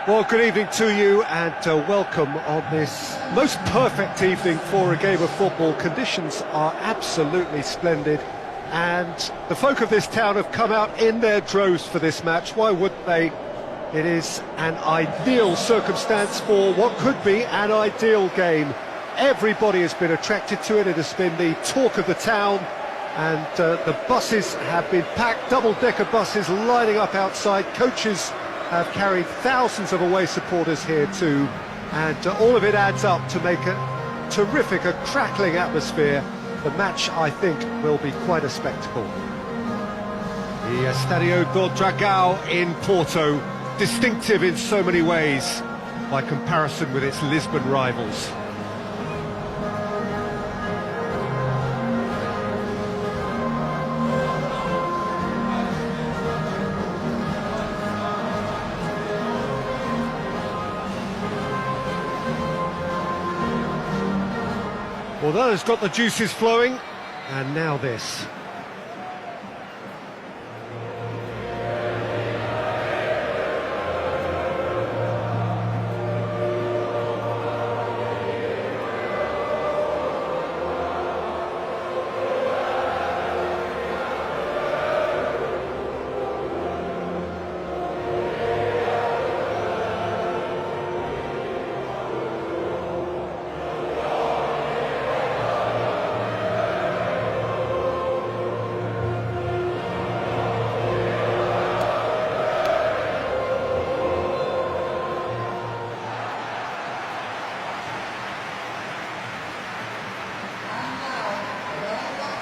Well, good evening to you and welcome on this most perfect evening for a game of football. Conditions are absolutely splendid and the folk of this town have come out in their droves for this match. Why wouldn't they? It is an ideal circumstance for what could be an ideal game. Everybody has been attracted to it. It has been the talk of the town and the buses have been packed, double-decker buses lining up outside. Coaches have carried thousands of away supporters here too, and all of it adds up to make a terrific, a crackling atmosphere. The match, I think, will be quite a spectacle. The Estadio do Dragão in Porto, distinctive in so many ways by comparison with its Lisbon rivals. Well, that has got the juices flowing, and now this.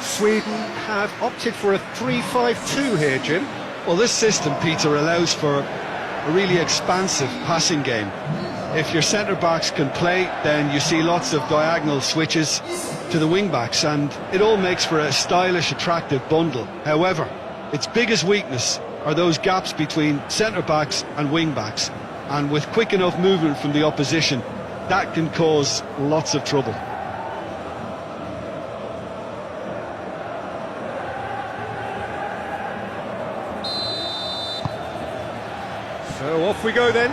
Sweden have opted for a 3-5-2 here, Jim. Well, this system, Peter, allows for a really expansive passing game. If your centre-backs can play, then you see lots of diagonal switches to the wing-backs, and it all makes for a stylish, attractive bundle. However, its biggest weakness are those gaps between centre-backs and wing-backs, and with quick enough movement from the opposition, that can cause lots of trouble. So off we go then.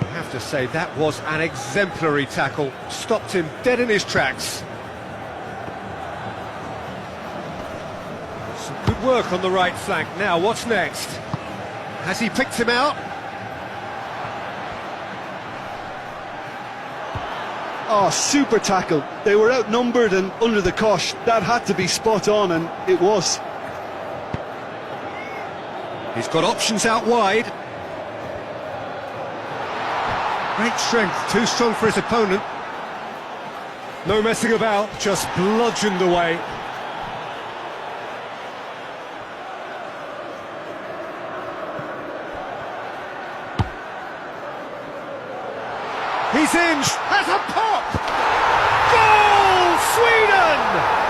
I have to say that was an exemplary tackle. Stopped him dead in his tracks. Some good work on the right flank. Now what's next? Has he picked him out? Oh, super tackle. They were outnumbered and under the cosh. That had to be spot on, and it was. He's got options out wide. Great strength, too strong for his opponent. No messing about, just bludgeoned away. He's in, has a pop! Goal, Sweden!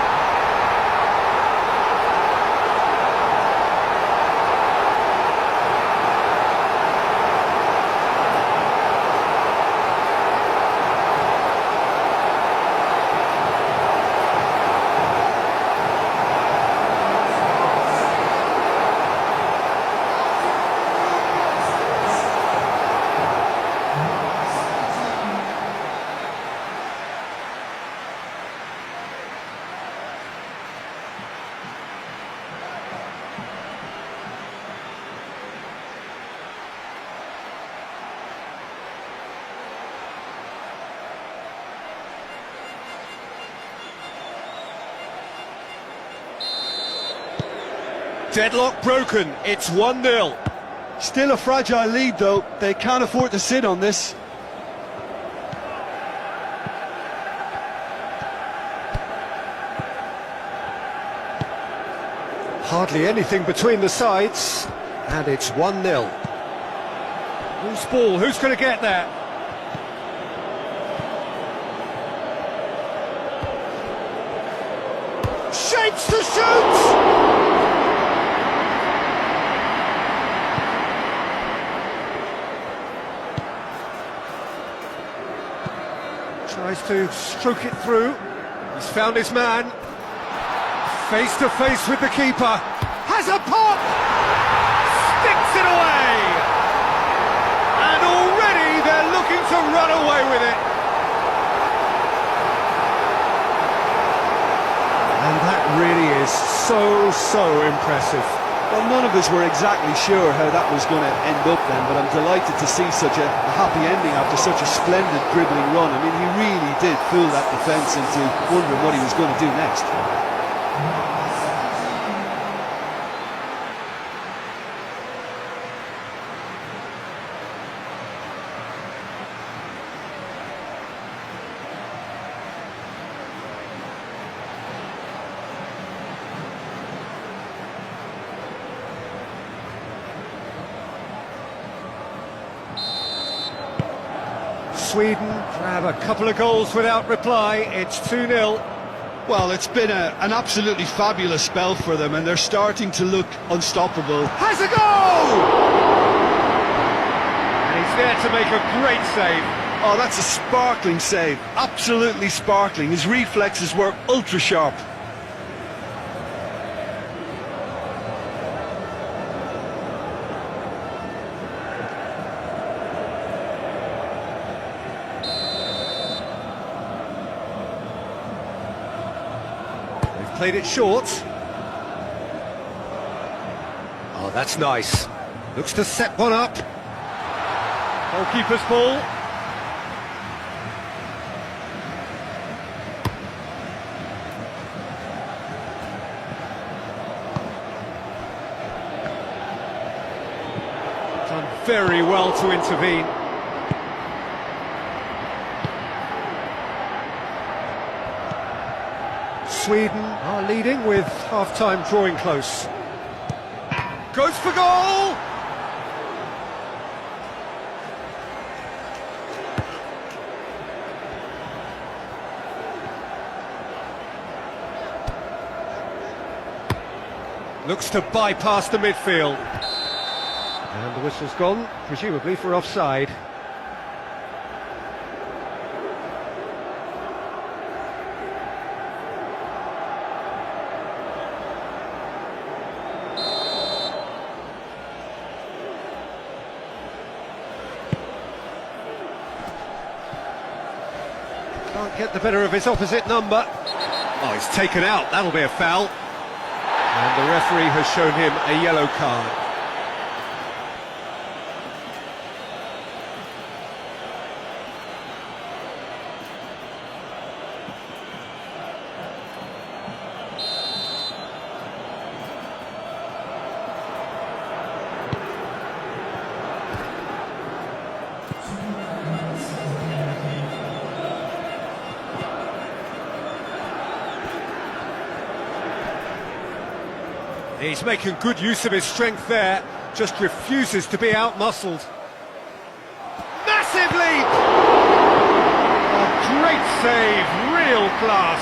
Deadlock broken, it's 1-0. Still a fragile lead, though. They can't afford to sit on this. Hardly anything between the sides, and it's 1-0. Who's ball? Who's going to get that? Shapes to shoot! Tries to stroke it through. He's found his man. Face to face with the keeper. Has a pop! Sticks it away! And already they're looking to run away with it. And that really is so impressive. Well, none of us were exactly sure how that was going to end up then, but I'm delighted to see such a happy ending after such a splendid dribbling run. I mean, he really did fool that defence into wondering what he was going to do next. Sweden grab a couple of goals without reply. It's 2-0. Well, it's been an absolutely fabulous spell for them, and they're starting to look unstoppable. Has a goal! And he's there to make a great save. Oh, that's a sparkling save. Absolutely sparkling. His reflexes were ultra sharp. Played it short. Oh, that's nice. Looks to set one up. Goalkeeper's ball. Done very well to intervene. Sweden are leading with half-time drawing close. Goes for goal! Looks to bypass the midfield. And the whistle's gone, presumably for offside. Can't get the better of his opposite number. Oh, he's taken out. That'll be a foul. And the referee has shown him a yellow card. He's making good use of his strength there, just refuses to be out-muscled. Massive leap! A great save, real class.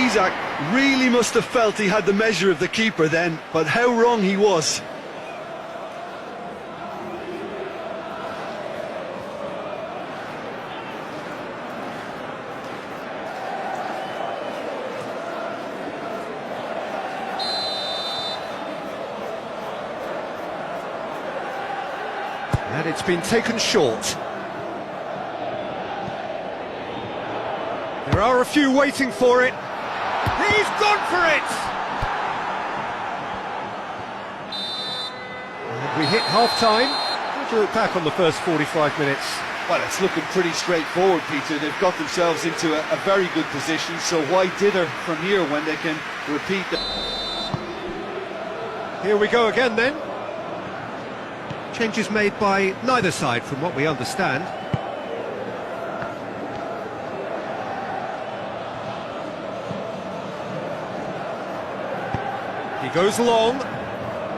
Isak really must have felt he had the measure of the keeper then, but how wrong he was. And it's been taken short. There are a few waiting for it. He's gone for it! And we hit half-time. How do you look back on the first 45 minutes? Well, it's looking pretty straightforward, Peter. They've got themselves into a very good position, so why dither from here when they can repeat the... Here we go again then. Changes made by neither side from what we understand. He goes long,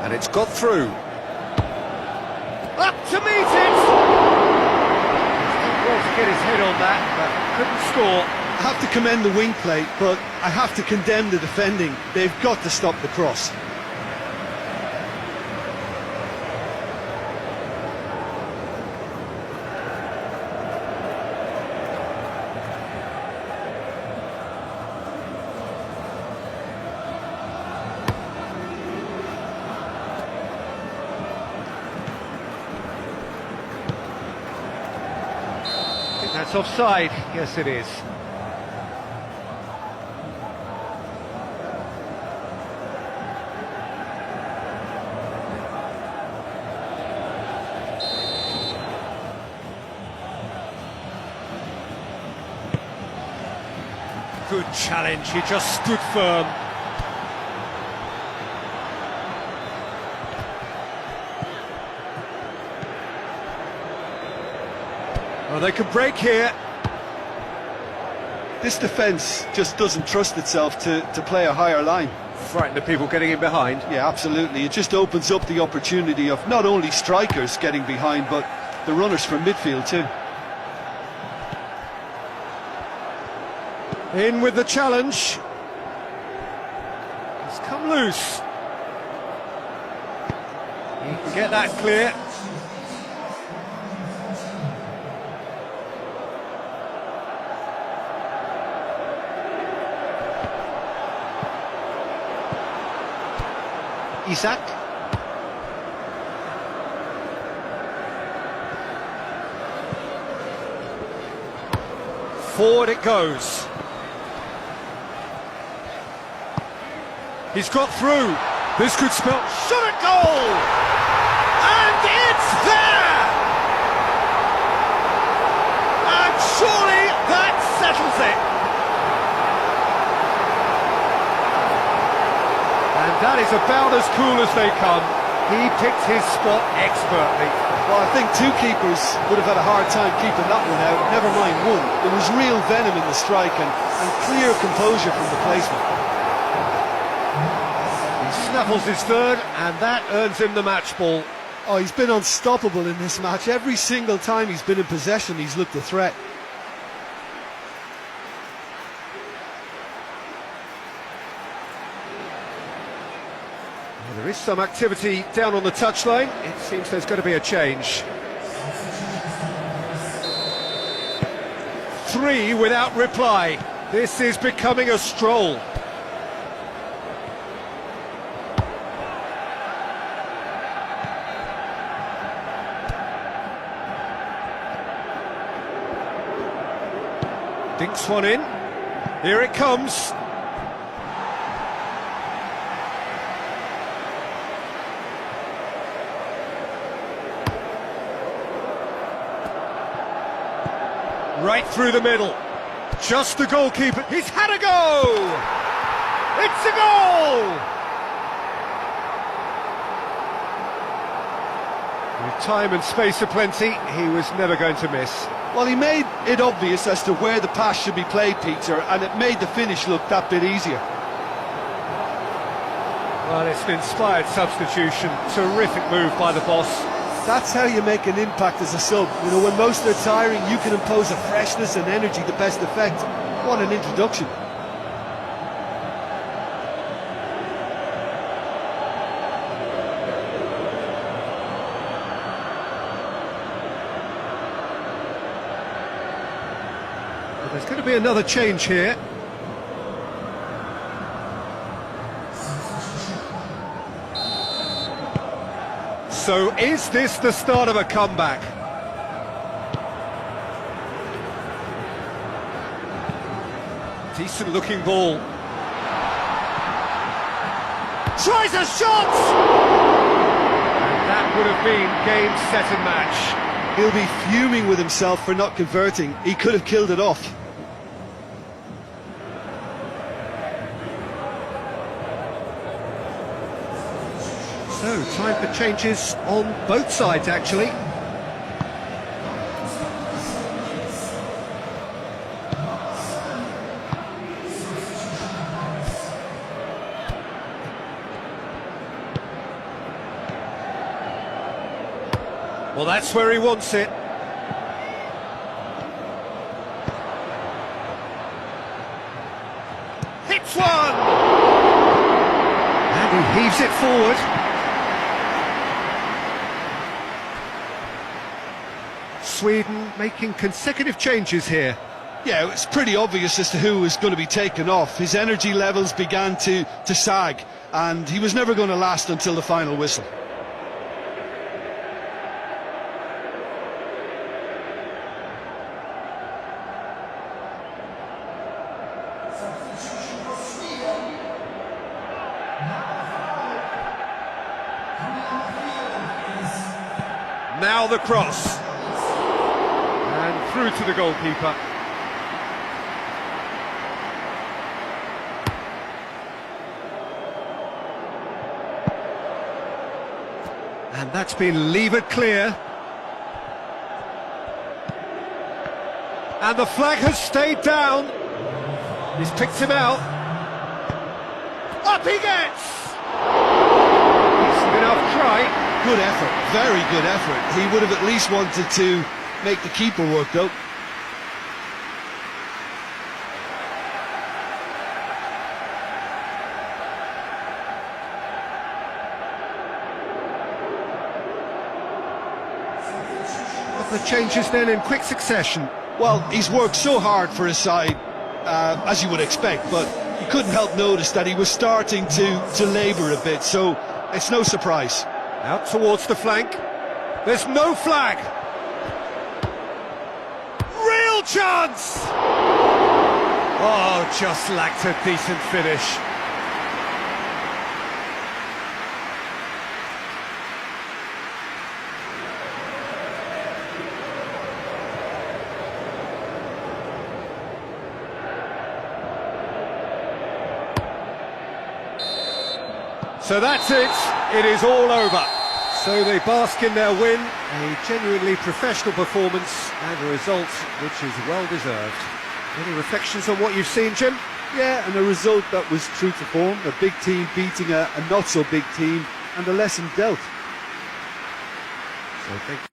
and it's got through. Up to meet it! He's done well to get his head on that, but couldn't score. I have to commend the wing play, but I have to condemn the defending. They've got to stop the cross. That's offside. Yes, it is. Good challenge, he just stood firm. Oh, they could break here. This defence just doesn't trust itself to play a higher line. Frightened of people getting in behind. Yeah, absolutely. It just opens up the opportunity of not only strikers getting behind, but the runners from midfield too. In with the challenge. It's come loose. He can get that clear. Isak. Forward it goes. He's got through. This could spell shot at goal! And it's there! And surely that settles it. And that is about as cool as they come. He picked his spot expertly. Well, I think two keepers would have had a hard time keeping that one out, never mind one. There was real venom in the strike and clear composure from the placement. Snaffles his third, and that earns him the match ball. Oh, he's been unstoppable in this match. Every single time he's been in possession, he's looked a threat. Well, there is some activity down on the touchline. It seems there's going to be a change. 3 without reply. This is becoming a stroll. Dinks one in. Here it comes. Right through the middle. Just the goalkeeper. He's had a go! It's a goal! With time and space aplenty, he was never going to miss. Well, he made it obvious as to where the pass should be played, Peter, and it made the finish look that bit easier. Well, it's an inspired substitution. Terrific move by the boss. That's how you make an impact as a sub. You know, when most are tiring, you can impose a freshness and energy to best effect. What an introduction. Well, there's going to be another change here. So is this the start of a comeback? Decent looking ball. Tries a shot! And that would have been game, set and match. He'll be fuming with himself for not converting. He could have killed it off. So, time for changes on both sides, actually. Well, that's where he wants it. Hits one! And he heaves it forward. Sweden making consecutive changes here. Yeah, it's pretty obvious as to who was going to be taken off. His energy levels began to sag, and he was never going to last until the final whistle. Now the cross. And through to the goalkeeper. And that's been levered clear. And the flag has stayed down. He's picked him out. Up he gets! Decent enough try. Good effort, very good effort. He would have at least wanted to make the keeper work though. The changes then in quick succession. Well, he's worked so hard for his side, as you would expect, but you couldn't help notice that he was starting to labour a bit, so it's no surprise. Out towards the flank. There's no flag. Real chance! Oh, just lacked a decent finish. So that's it, it is all over. So they bask in their win, a genuinely professional performance and a result which is well deserved. Any reflections on what you've seen, Jim? Yeah, and a result that was true to form, a big team beating a not so big team, and a lesson dealt. So thank you.